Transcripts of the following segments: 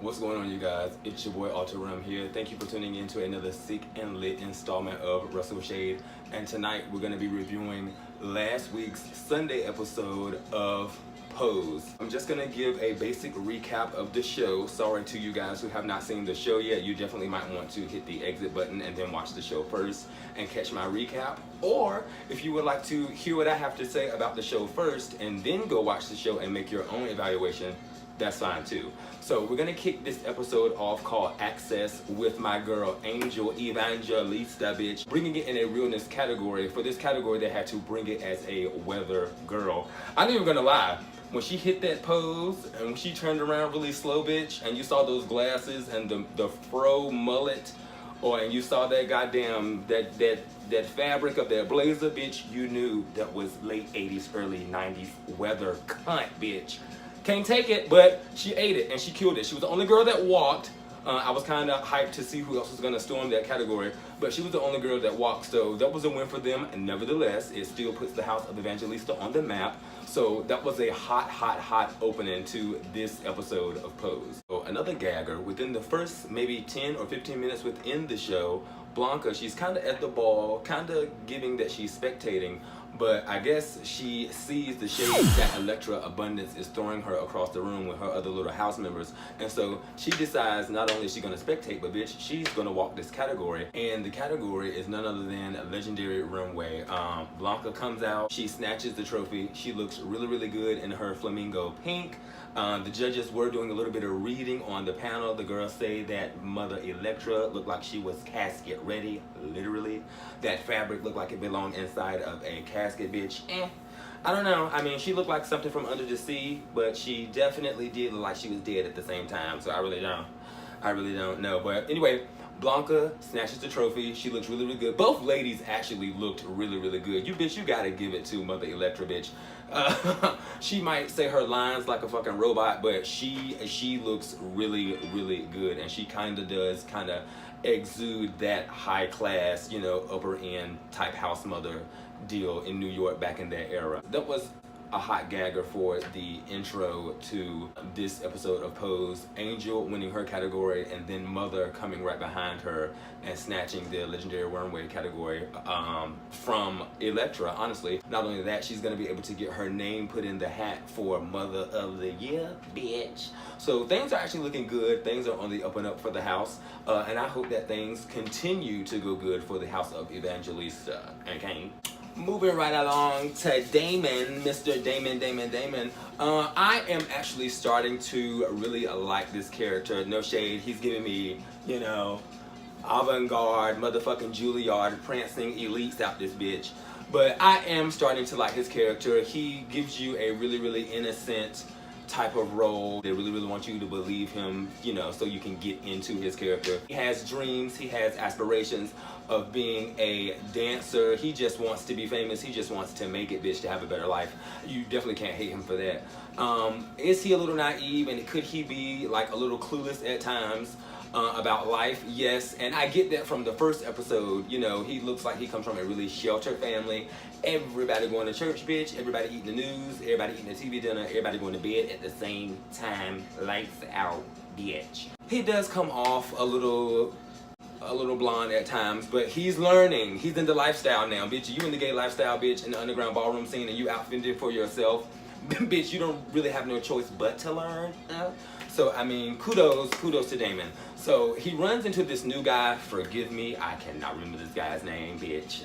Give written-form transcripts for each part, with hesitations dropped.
What's going on, you guys? It's your boy Alter Rum here. Thank you for tuning in to another sick and lit installment of Wrestleshade. And tonight we're going to be reviewing last week's Sunday episode of Pose. I'm just going to give a basic recap of the show. Sorry to you guys who have not seen the show yet. You definitely might want to hit the exit button and then watch the show first and catch my recap. Or if you would like to hear what I have to say about the show first and then go watch the show and make your own evaluation, that's fine too. So we're gonna kick this episode off called Access with my girl Angel Evangelista, bitch. Bringing it in a realness category. For this category, they had to bring it as a weather girl. I'm not even gonna lie. When she hit that pose and when she turned around really slow, bitch, and you saw those glasses and the fro mullet, and you saw that goddamn that fabric of that blazer, bitch, you knew that was late 80s, early 90s weather cunt, bitch. Can't take it, but she ate it and she killed it. She was the only girl that walked. I was kind of hyped to see who else was going to storm that category, but she was the only girl that walked, so that was a win for them. And nevertheless, it still puts the House of Evangelista on the map. So that was a hot opening to this episode of Pose. So another gagger, within the first maybe 10 or 15 minutes within the show, Blanca, she's kind of at the ball, kind of giving that she's spectating, but I guess she sees the shade that Elektra Abundance is throwing her across the room with her other little house members. And so she decides not only is she going to spectate, but bitch, she's going to walk this category. And the category is none other than a legendary runway. Blanca comes out, she snatches the trophy. She looks really good in her flamingo pink. The judges were doing a little bit of reading on the panel. The girls say that Mother Elektra looked like she was casket ready, literally. That fabric looked like it belonged inside of a casket, bitch. I don't know. I mean, she looked like something from under the sea, but she definitely did look like she was dead at the same time. So I really don't know. But anyway, Blanca snatches the trophy. She looks really good. Both ladies actually looked really good. You bitch, you gotta give it to Mother Elektra, bitch. She might say her lines like a fucking robot, but she looks really good, and she kind of does exude that high class, you know, upper end type house mother deal in New York back in that era. That was a hot gagger for the intro to this episode of Pose. Angel winning her category, and then Mother coming right behind her and snatching the legendary runway category from Elektra. Honestly, not only that, she's gonna be able to get her name put in the hat for Mother of the Year, bitch. So things are actually looking good. Things are on the up and up for the house, and I hope that things continue to go good for the House of Evangelista. Okay. Moving right along to Damon, Mr. Damon. I am actually starting to really like this character. No shade, he's giving me, you know, avant-garde, motherfucking Juilliard, prancing elites out this bitch. But I am starting to like his character. He gives you a really innocent type of role. They really want you to believe him, you know, so you can get into his character. He has dreams, he has aspirations of being a dancer. He just wants to be famous. He just wants to make it, bitch, to have a better life. You definitely can't hate him for that. Is he a little naive, and could he be like a little clueless at times about life? Yes, and I get that from the first episode. You know, he looks like he comes from a really sheltered family. Everybody going to church, bitch. Everybody eating the news. Everybody eating a TV dinner. Everybody going to bed at the same time. Lights out, bitch. He does come off a little blonde at times, but he's learning. He's in the lifestyle now, bitch. You in the gay lifestyle, bitch, in the underground ballroom scene, and you outfitted for yourself. Bitch, you don't really have no choice but to learn. So, I mean, kudos to Damon. So, he runs into this new guy. Forgive me, I cannot remember this guy's name, bitch.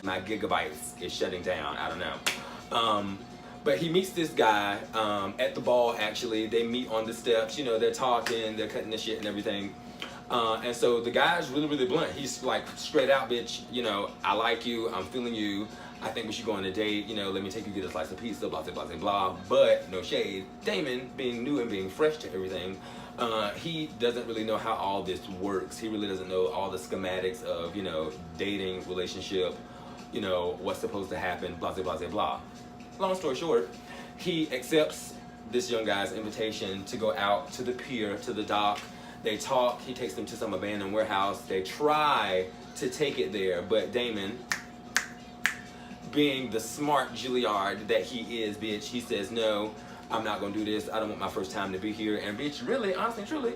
My gigabytes is shutting down. I don't know. But he meets this guy at the ball, actually. They meet on the steps. You know, they're talking, they're cutting the shit and everything. And so the guy's really blunt. He's like, straight out, bitch, you know, I like you, I'm feeling you, I think we should go on a date, you know, let me take you get a slice of pizza, blah. But no shade, Damon, being new and being fresh to everything, he doesn't really know how all this works. He really doesn't know all the schematics of, you know, dating, relationship, you know, what's supposed to happen, blah. Long story short, he accepts this young guy's invitation to go out to the pier, to the dock. They talk, he takes them to some abandoned warehouse. They try to take it there, but Damon, being the smart Juilliard that he is, bitch, he says no. I'm not gonna do this. I don't want my first time to be here. And bitch, really, honestly, truly,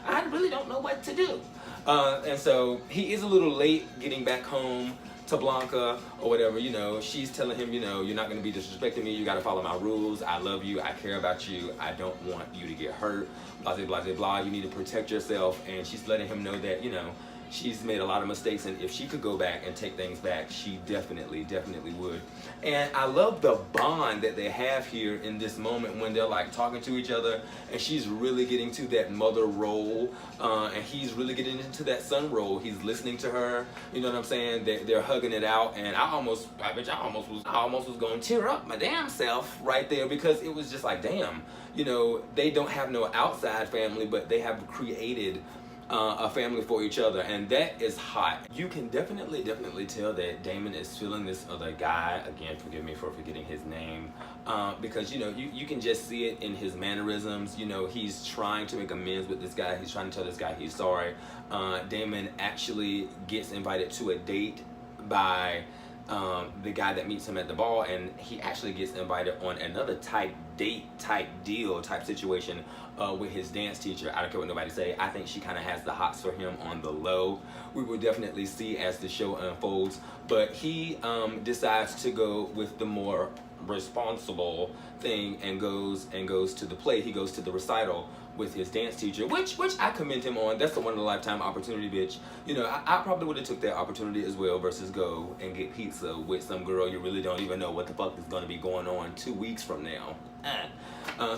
I really don't know what to do. And so he is a little late getting back home to Blanca or whatever. You know, she's telling him, you know, you're not gonna be disrespecting me. You gotta follow my rules. I love you. I care about you. I don't want you to get hurt. Blah, blah, blah, blah, blah. You need to protect yourself. And she's letting him know that, you know, she's made a lot of mistakes, and if she could go back and take things back, she definitely would. And I love the bond that they have here in this moment when they're like talking to each other, and she's really getting to that mother role, and he's really getting into that son role. He's listening to her, you know what I'm saying? They're hugging it out, and I almost was going to tear up my damn self right there, because it was just like, damn, you know, they don't have no outside family, but they have created a family for each other, and that is hot. You can definitely tell that Damon is feeling this other guy. Again, forgive me for forgetting his name, because you know, you can just see it in his mannerisms. You know, he's trying to make amends with this guy. He's trying to tell this guy he's sorry. Damon actually gets invited to a date by the guy that meets him at the ball, and he actually gets invited on another type deal type situation with his dance teacher. I don't care what nobody say. I think she kind of has the hots for him on the low. We will definitely see as the show unfolds, but he decides to go with the more responsible thing and goes to the play. He goes to the recital with his dance teacher, which I commend him on. That's a one-in-a-lifetime opportunity, bitch. You know, I probably would have took that opportunity as well, versus go and get pizza with some girl you really don't even know what the fuck is going to be going on 2 weeks from now.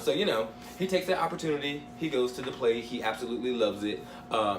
So, you know, he takes that opportunity. He goes to the play. He absolutely loves it.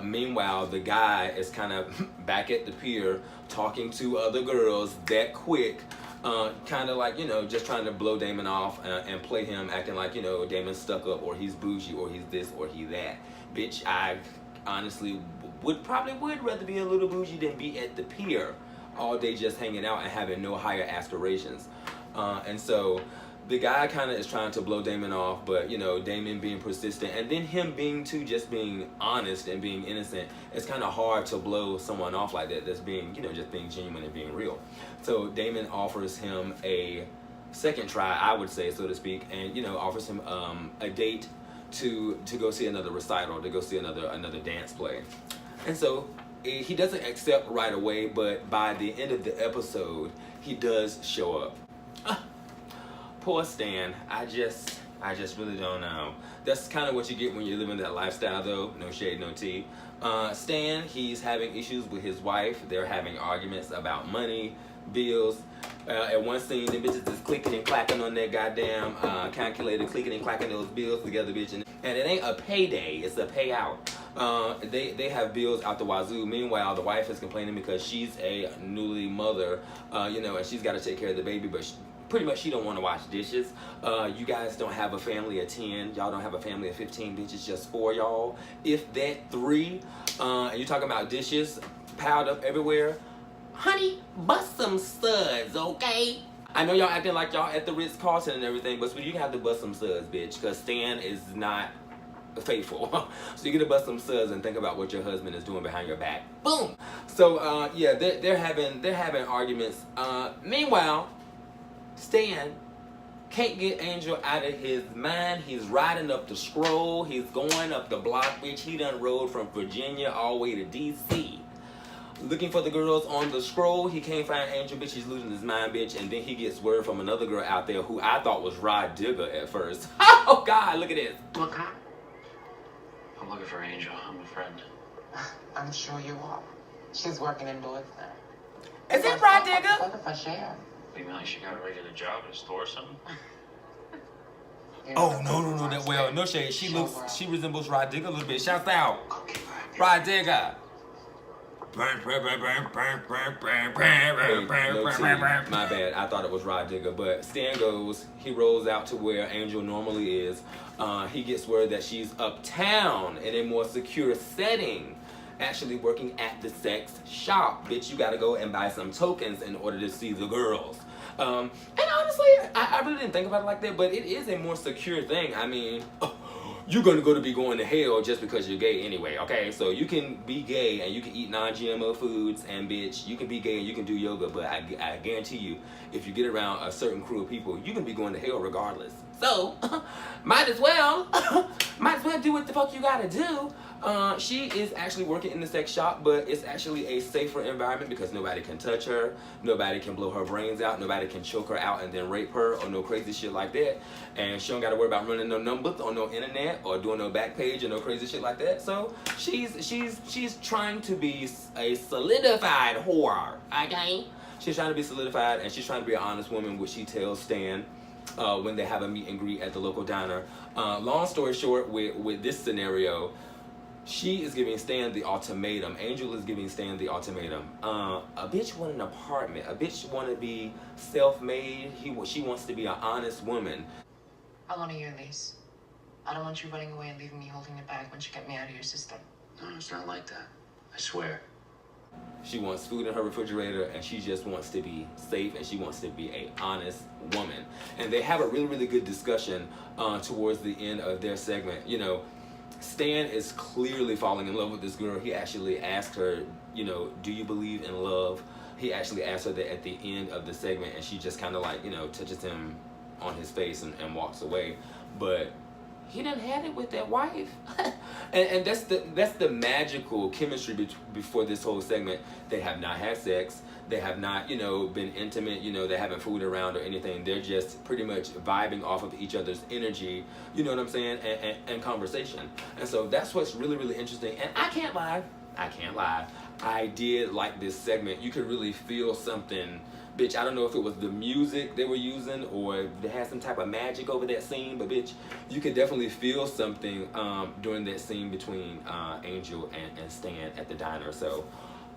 Meanwhile, the guy is kind of back at the pier talking to other girls that quick. Kind of like, you know, just trying to blow Damon off and play him, acting like, you know, Damon's stuck up, or he's bougie, or he's this, or he that. Bitch, I honestly would rather be a little bougie than be at the pier all day just hanging out and having no higher aspirations. And so the guy kind of is trying to blow Damon off, but, you know, Damon being persistent, and then him being just being honest and being innocent. It's kind of hard to blow someone off like that, that's being, you know, just being genuine and being real. So Damon offers him a second try, I would say, so to speak, and, you know, offers him a date to go see another recital, to go see another dance play. And so he doesn't accept right away, but by the end of the episode, he does show up. Poor Stan. I just really don't know. That's kind of what you get when you're living that lifestyle, though. No shade, no tea. Stan, he's having issues with his wife. They're having arguments about money, bills. At one scene, the bitches is clicking and clacking on their goddamn calculator, clicking and clacking those bills together, bitch. And it ain't a payday, it's a payout. They have bills out the wazoo. Meanwhile, the wife is complaining because she's a newly mother, you know, and she's got to take care of the baby, but pretty much she don't want to wash dishes. You guys don't have a family of 10. Y'all don't have a family of 15, bitches, just 4 y'all. If that 3, and you're talking about dishes piled up everywhere. Honey, bust some studs, okay? I know y'all acting like y'all at the Ritz-Carlton and everything, but you have to bust some studs, bitch, because Stan is not faithful. So you get to bust some studs and think about what your husband is doing behind your back. Boom. So yeah, they're having arguments. Meanwhile, Stan can't get Angel out of his mind. He's riding up the scroll. He's going up the block, bitch. He done rode from Virginia all the way to D.C. looking for the girls on the scroll. He can't find Angel, bitch. He's losing his mind, bitch. And then he gets word from another girl out there who I thought was Rod Digger at first. Oh, God, look at this. Look, I'm looking for Angel. I'm a friend. I'm sure you are. She's working indoors now. Is it Rod Digger? What if I share? You mean like she got a regular job at a store or something? Oh, no, that well, no shade. She resembles Rod Digger a little bit. Shouts out. Rod Digger. My bad, I thought it was Rod Digger, but Stan goes, he rolls out to where Angel normally is. He gets word that she's uptown in a more secure setting, actually working at the sex shop. Bitch, you gotta go and buy some tokens in order to see the girls. And honestly, I really didn't think about it like that, but it is a more secure thing. I mean, you're gonna be going to hell just because you're gay anyway, okay? So you can be gay and you can eat non-GMO foods, and bitch, you can be gay and you can do yoga, but I guarantee you, if you get around a certain crew of people, you can be going to hell regardless. So, might as well do what the fuck you gotta do. She is actually working in the sex shop, but it's actually a safer environment because nobody can touch her, nobody can blow her brains out, nobody can choke her out and then rape her or no crazy shit like that. And she don't gotta worry about running no numbers on no internet or doing no back page or no crazy shit like that. So she's trying to be a solidified whore, okay? She's trying to be solidified and she's trying to be an honest woman, which she tells Stan when they have a meet and greet at the local diner. Long story short, with this scenario, she is giving Stan the ultimatum. Angel is giving Stan the ultimatum. A bitch want an apartment. A bitch want to be self-made. She wants to be an honest woman. I want a year lease. I don't want you running away and leaving me holding the bag once you get me out of your system. No, it's not like that. I swear. She wants food in her refrigerator, and she just wants to be safe, and she wants to be a honest woman. And they have a really, really good discussion towards the end of their segment. You know, Stan is clearly falling in love with this girl. He actually asked her, you know, do you believe in love? He actually asked her that at the end of the segment, and she just kind of like, you know, touches him on his face and walks away. But he done had it with that wife. and that's the magical chemistry before this whole segment. They have not had sex. They have not, you know, been intimate. You know, they haven't fooled around or anything. They're just pretty much vibing off of each other's energy. You know what I'm saying? And conversation. And so that's what's really, really interesting. And I can't lie. I did like this segment. You could really feel something. Bitch, I don't know if it was the music they were using or they had some type of magic over that scene, but bitch, you could definitely feel something during that scene between Angel and Stan at the diner. So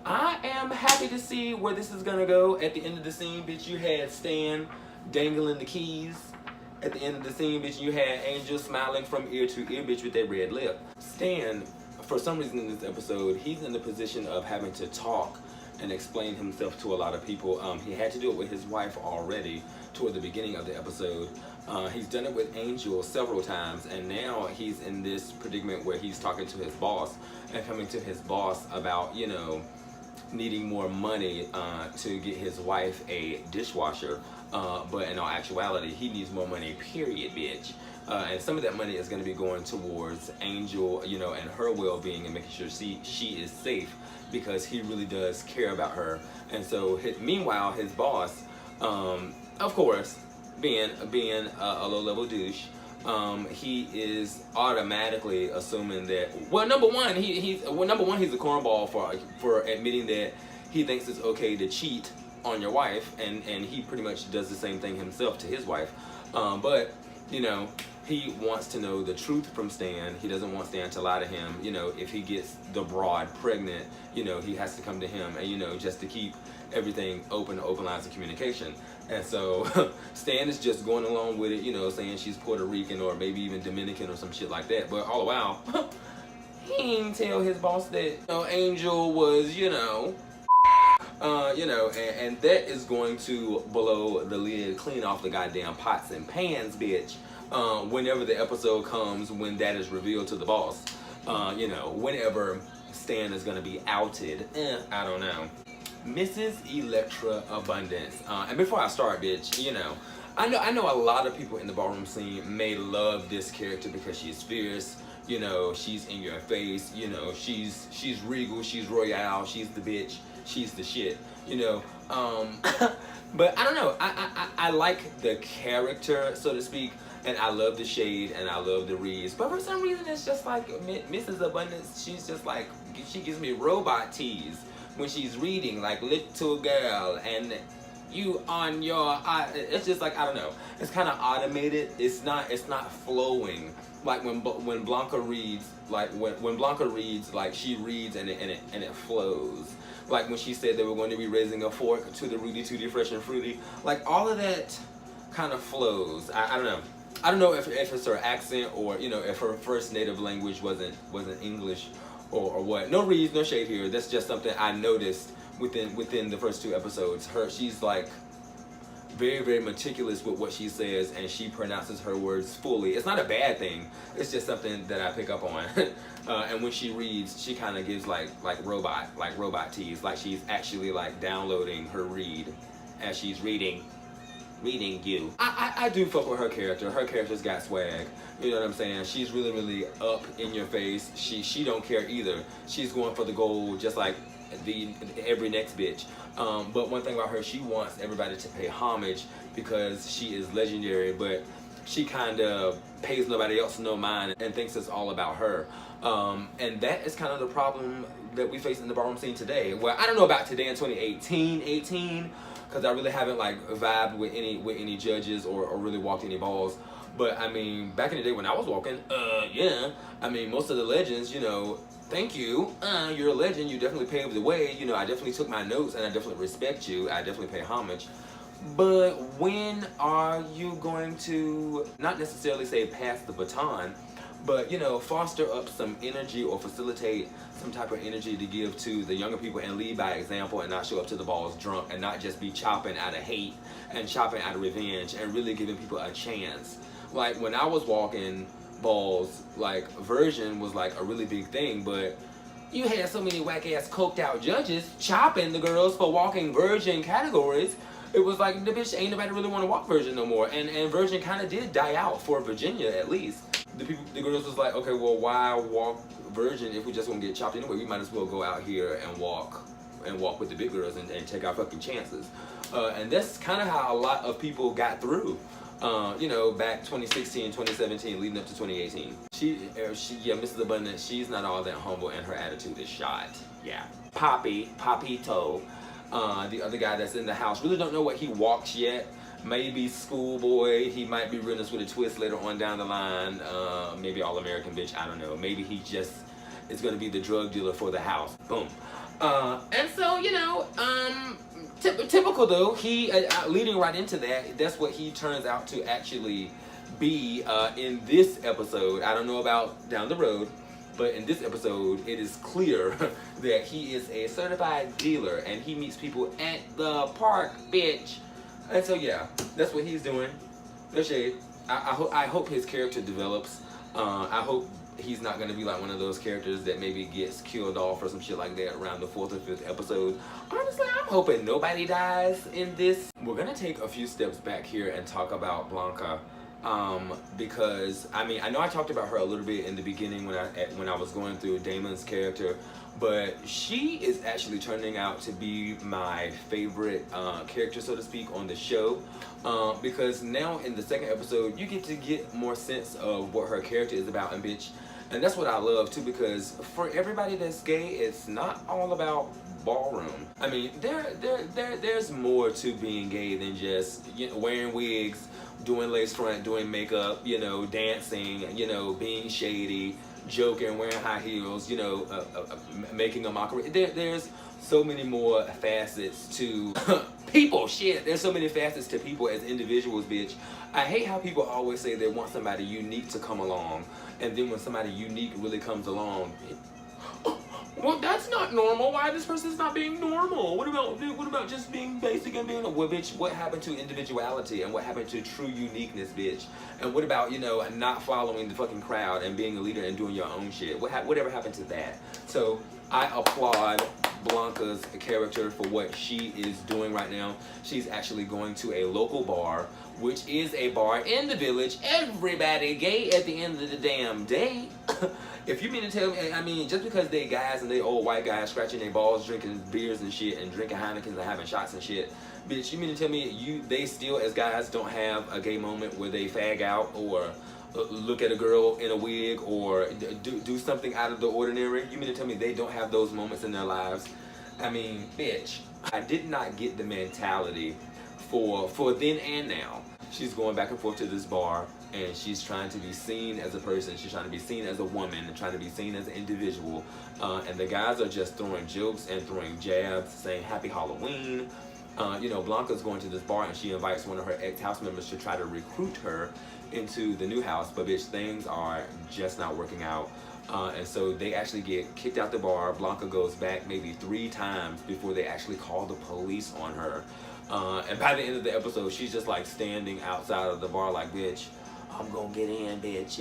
I am happy to see where this is gonna go. At the end of the scene, bitch, you had Stan dangling the keys. At the end of the scene, bitch, you had Angel smiling from ear to ear, bitch, with that red lip. Stan, for some reason in this episode, he's in the position of having to talk and explain himself to a lot of people. He had to do it with his wife already toward the beginning of the episode. He's done it with Angel several times, and now he's in this predicament where he's talking to his boss and coming to his boss about, you know, needing more money to get his wife a dishwasher. But in all actuality, he needs more money, period, bitch. And some of that money is going to be going towards Angel, you know, and her well-being and making sure she is safe, because he really does care about her. And so, meanwhile, his boss, of course, being a low-level douche, he is automatically assuming that, well, number one, he's a cornball for admitting that he thinks it's okay to cheat on your wife, and he pretty much does the same thing himself to his wife. But, you know, he wants to know the truth from Stan. He doesn't want Stan to lie to him. You know, if he gets the broad pregnant, you know, he has to come to him, and, you know, just to keep everything open lines of communication. And so Stan is just going along with it, you know, saying she's Puerto Rican or maybe even Dominican or some shit like that. But all the while, he didn't tell his boss that, you know, Angel was, you know, and that is going to blow the lid clean off the goddamn pots and pans, bitch. Whenever the episode comes, when that is revealed to the boss, you know, whenever Stan is going to be outed, I don't know. Mrs. Electra Abundance. And before I start, bitch, you know, I know a lot of people in the ballroom scene may love this character because she's fierce, you know, she's in your face, you know, she's regal, she's royale, she's the bitch, she's the shit, you know. But I don't know, I like the character, so to speak, and I love the shade and I love the reads, but for some reason it's just like Mrs. Abundance, she's just like, she gives me robot tease when she's reading, like, little girl, and you on your, it's just like, I don't know, it's kind of automated. It's not flowing like when Blanca reads, like when Blanca reads, like she reads and it flows. Like when she said they were going to be raising a fork to the Rudy Tooty Fresh and Fruity, like all of that kind of flows. I don't know. I don't know if it's her accent or, you know, if her first native language wasn't English or what. No reads, no shade here. That's just something I noticed within the first two episodes. She's like very, very meticulous with what she says, and she pronounces her words fully. It's not a bad thing. It's just something that I pick up on. And when she reads, she kind of gives like robot tease, like she's actually like downloading her read as she's reading. reading you. I do fuck with her character. Her character's got swag. You know what I'm saying? She's really, really up in your face. She don't care either. She's going for the goal just like every next bitch. But one thing about her, she wants everybody to pay homage because she is legendary, but she kind of pays nobody else no mind and thinks it's all about her. And that is kind of the problem that we face in the ballroom scene today. Well, I don't know about today in 2018, because I really haven't like vibed with any judges or really walked any balls. But I mean, back in the day when I was walking, yeah, I mean, most of the legends, you know, thank you, you're a legend, you definitely paved the way, you know, I definitely took my notes and I definitely respect you, I definitely pay homage. But when are you going to, not necessarily say pass the baton, but, you know, foster up some energy or facilitate some type of energy to give to the younger people and lead by example and not show up to the balls drunk and not just be chopping out of hate and chopping out of revenge and really giving people a chance. Like when I was walking balls, like version was like a really big thing, but you had so many whack ass coked out judges chopping the girls for walking virgin categories. It was like, the bitch, ain't nobody really want to walk virgin no more. And virgin kind of did die out for Virginia at least. The girls was like, okay, well, why walk virgin if we just gonna get chopped anyway? We might as well go out here and walk with the big girls and take our fucking chances. And that's kind of how a lot of people got through. You know, back 2016, 2017, leading up to 2018. Yeah, Mrs. Abundant, she's not all that humble and her attitude is shot. Yeah. Papito, the other guy that's in the house, really don't know what he walks yet. Maybe schoolboy, he might be realness with a twist later on down the line. Maybe all-American bitch, I don't know. Maybe he just is gonna be the drug dealer for the house. Boom. And so, you know, typical though, he, leading right into that, that's what he turns out to actually be in this episode. I don't know about down the road, but in this episode, it is clear that he is a certified dealer and he meets people at the park, bitch. And so yeah, that's what he's doing. No shade. I hope his character develops. I hope he's not going to be like one of those characters that maybe gets killed off or some shit like that around the 4th or 5th episode. Honestly, I'm hoping nobody dies in this. We're going to take a few steps back here and talk about Blanca. Because I mean, I know I talked about her a little bit in the beginning when I was going through Damon's character, but she is actually turning out to be my favorite character, so to speak, on the show. Because now in the 2nd episode, you get to get more sense of what her character is about, and bitch, and that's what I love too, because for everybody that's gay, it's not all about ballroom. I mean, there's more to being gay than just, you know, wearing wigs, doing lace front, doing makeup, you know, dancing, you know, being shady, joking, wearing high heels, you know, making a mockery. There's so many more facets to people. Shit, there's so many facets to people as individuals, bitch. I hate how people always say they want somebody unique to come along, and then when somebody unique really comes along, well, that's not normal. Why this person's not being normal? What about just being basic and being well, bitch? What happened to individuality and what happened to true uniqueness, bitch? And what about, you know, not following the fucking crowd and being a leader and doing your own shit? Whatever happened to that? So I applaud Blanca's character for what she is doing right now. She's actually going to a local bar, which is a bar in the village. Everybody gay at the end of the damn day. If you mean to tell me, I mean, just because they guys and they old white guys scratching their balls, drinking beers and shit, and drinking Heinekens and having shots and shit, bitch, you mean to tell me they still, as guys, don't have a gay moment where they fag out or look at a girl in a wig or do something out of the ordinary? You mean to tell me they don't have those moments in their lives? I mean, bitch, I did not get the mentality for then and now. She's going back and forth to this bar, and she's trying to be seen as a person. She's trying to be seen as a woman, and trying to be seen as an individual. And the guys are just throwing jokes and throwing jabs, saying Happy Halloween. You know, Blanca's going to this bar, and she invites one of her ex-house members to try to recruit her into the new house. But bitch, things are just not working out. And so they actually get kicked out the bar. Blanca goes back maybe 3 times before they actually call the police on her. And by the end of the episode, she's just like standing outside of the bar like, bitch, I'm gonna get in, bitch.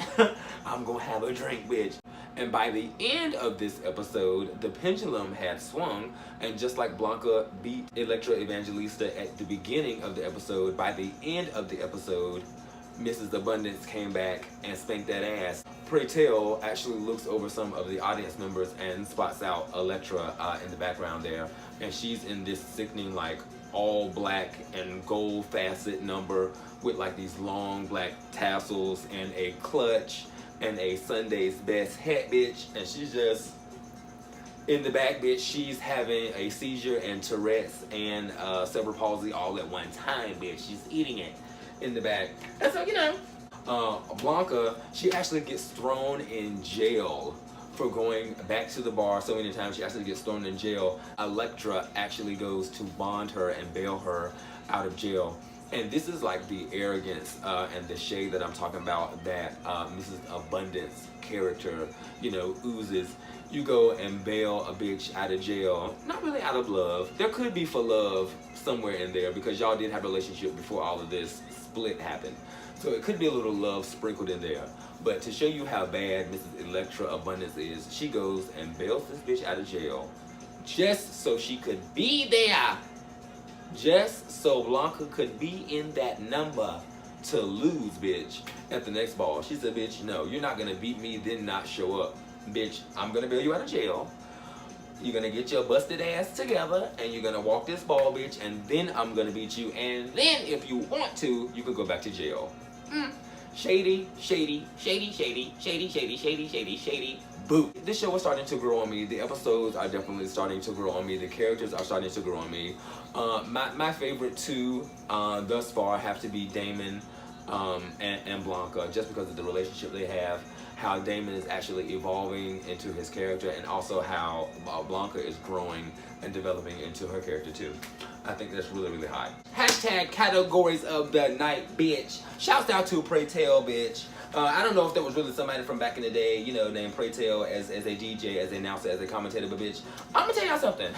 I'm gonna have a drink, bitch. And by the end of this episode, the pendulum had swung, and just like Blanca beat Electra Evangelista at the beginning of the episode, by the end of the episode, Mrs. Abundance came back and spanked that ass. Pray Tell actually looks over some of the audience members and spots out Electra in the background there, and she's in this sickening like all black and gold facet number with like these long black tassels and a clutch and a Sunday's Best hat, bitch, and she's just in the back, bitch. She's having a seizure and Tourette's and cerebral palsy all at one time, bitch. She's eating it in the back. And so, you know, Blanca, she actually gets thrown in jail for going back to the bar so many times. She actually gets thrown in jail. Electra actually goes to bond her and bail her out of jail. And this is like the arrogance and the shade that I'm talking about that Mrs. Abundance character, you know, oozes. You go and bail a bitch out of jail, not really out of love. There could be for love somewhere in there because y'all did have a relationship before all of this split happened. So it could be a little love sprinkled in there. But to show you how bad Mrs. Electra Abundance is, she goes and bails this bitch out of jail just so she could be there. Just so Blanca could be in that number to lose, bitch, at the next ball. She said, bitch, no, you're not gonna beat me, then not show up. Bitch, I'm gonna bail you out of jail. You're gonna get your busted ass together, and you're gonna walk this ball, bitch, and then I'm gonna beat you, and then if you want to, you could go back to jail. Shady, shady, shady, shady, shady, shady, shady, shady, shady. Boo. This show is starting to grow on me. The episodes are definitely starting to grow on me. The characters are starting to grow on me. My favorite two thus far have to be Damon and Blanca, just because of the relationship they have, how Damon is actually evolving into his character, and also how Blanca is growing and developing into her character too. I think that's really, really high. Hashtag categories of the night, bitch. Shouts out to Pray Tell, bitch. I don't know if there was really somebody from back in the day, you know, named Pray Tell as a DJ, as an announcer, as a commentator, but bitch, I'm gonna tell y'all something.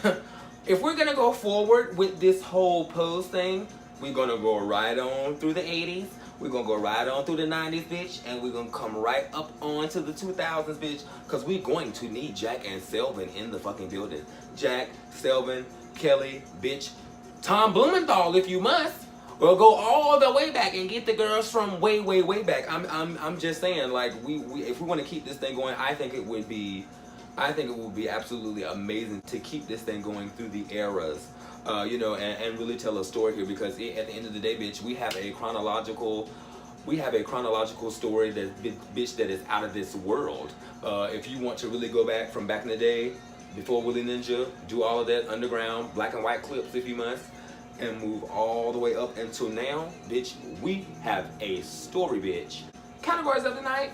If we're gonna go forward with this whole pose thing, we're gonna go right on through the 80s, we're gonna go right on through the 90s, bitch, and we're gonna come right up on to the 2000s, bitch, because we're going to need Jack and Selvin in the fucking building. Jack, Selvin, Kelly, bitch, Tom Blumenthal if you must. Or go all the way back and get the girls from way, way, way back. I'm just saying, like, we if we want to keep this thing going, I think it would be absolutely amazing to keep this thing going through the eras, you know, and really tell a story here, because at the end of the day, bitch, we have a chronological story that bitch that is out of this world. If you want to really go back from back in the day, before Willie Ninja, do all of that underground black and white clips if you must, and move all the way up until now, bitch, we have a story, bitch. Categories of the night: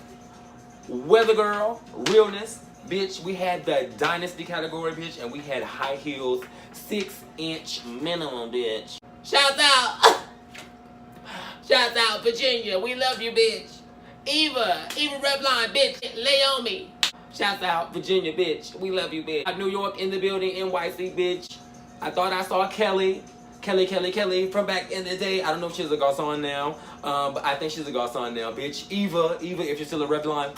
weather girl, realness, bitch. We had the dynasty category, bitch, and we had high heels, 6-inch minimum, bitch. Shouts out, shouts out Virginia, we love you, bitch. Eva Revline, bitch, lay on me. Shouts out Virginia, bitch, we love you, bitch. New York in the building, NYC, bitch. I thought I saw Kelly from back in the day. I don't know if she's a garçon now, but I think she's a garçon now, bitch. Eva, if you're still a Revlon,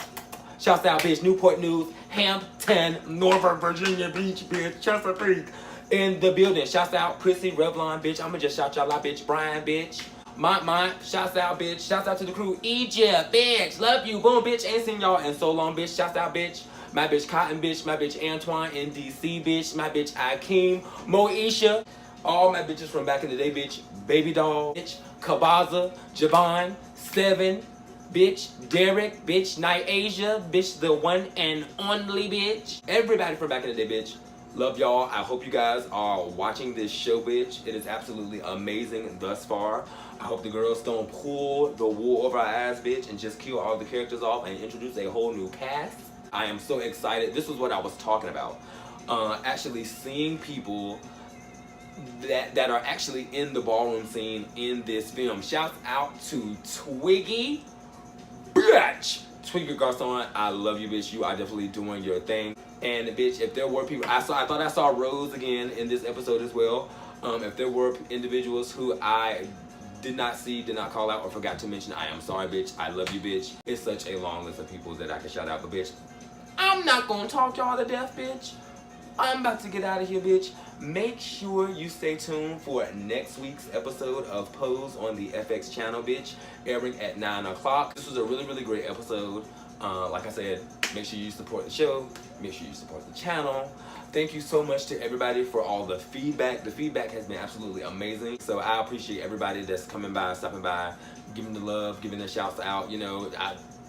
shouts out, bitch. Newport News, Hampton, Norfolk, Virginia Beach, bitch. Chesapeake in the building. Shouts out, Prissy, Revlon, bitch. I'ma just shout y'all out, bitch. Brian, bitch. Mont, shouts out, bitch. Shouts out to the crew. Egypt, bitch. Love you. Boom, bitch. Ain't seen y'all in so long, bitch. Shouts out, bitch. My bitch Cotton, bitch. My bitch Antoine in DC, bitch. My bitch Akeem, Moesha. All my bitches from back in the day, bitch. Baby Doll, bitch. Kabaza, Javon, Seven, bitch. Derek, bitch. Night Asia, bitch. The one and only, bitch. Everybody from back in the day, bitch. Love y'all. I hope you guys are watching this show, bitch. It is absolutely amazing thus far. I hope the girls don't pull the wool over our eyes, bitch, and just kill all the characters off and introduce a whole new cast. I am so excited. This is what I was talking about. Actually seeing people that are actually in the ballroom scene in this film. Shouts out to Twiggy, bitch. Twiggy Garçon, I love you, bitch. You are definitely doing your thing. And bitch, if there were people, I thought I saw Rose again in this episode as well. If there were individuals who I did not see, did not call out, or forgot to mention, I am sorry, bitch. I love you, bitch. It's such a long list of people that I can shout out, but bitch, I'm not gonna talk y'all to death, bitch. I'm about to get out of here, bitch. Make sure you stay tuned for next week's episode of Pose on the FX channel, bitch, airing at 9 o'clock. This was a really, really great episode. Like I said, make sure you support the show. Make sure you support the channel. Thank you so much to everybody for all the feedback. The feedback has been absolutely amazing. So I appreciate everybody that's coming by, stopping by, giving the love, giving the shouts out, you know,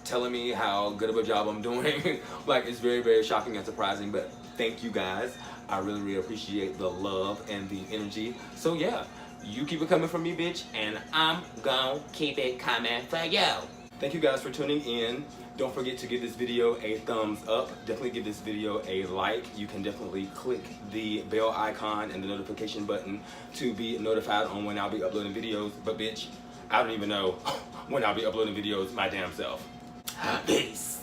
telling me how good of a job I'm doing. Like, it's very, very shocking and surprising, but thank you guys. I really, really appreciate the love and the energy. So yeah, you keep it coming from me, bitch, and I'm gonna keep it coming for you. Thank you guys for tuning in. Don't forget to give this video a thumbs up. Definitely give this video a like. You can definitely click the bell icon and the notification button to be notified on when I'll be uploading videos. But bitch, I don't even know when I'll be uploading videos my damn self. Peace.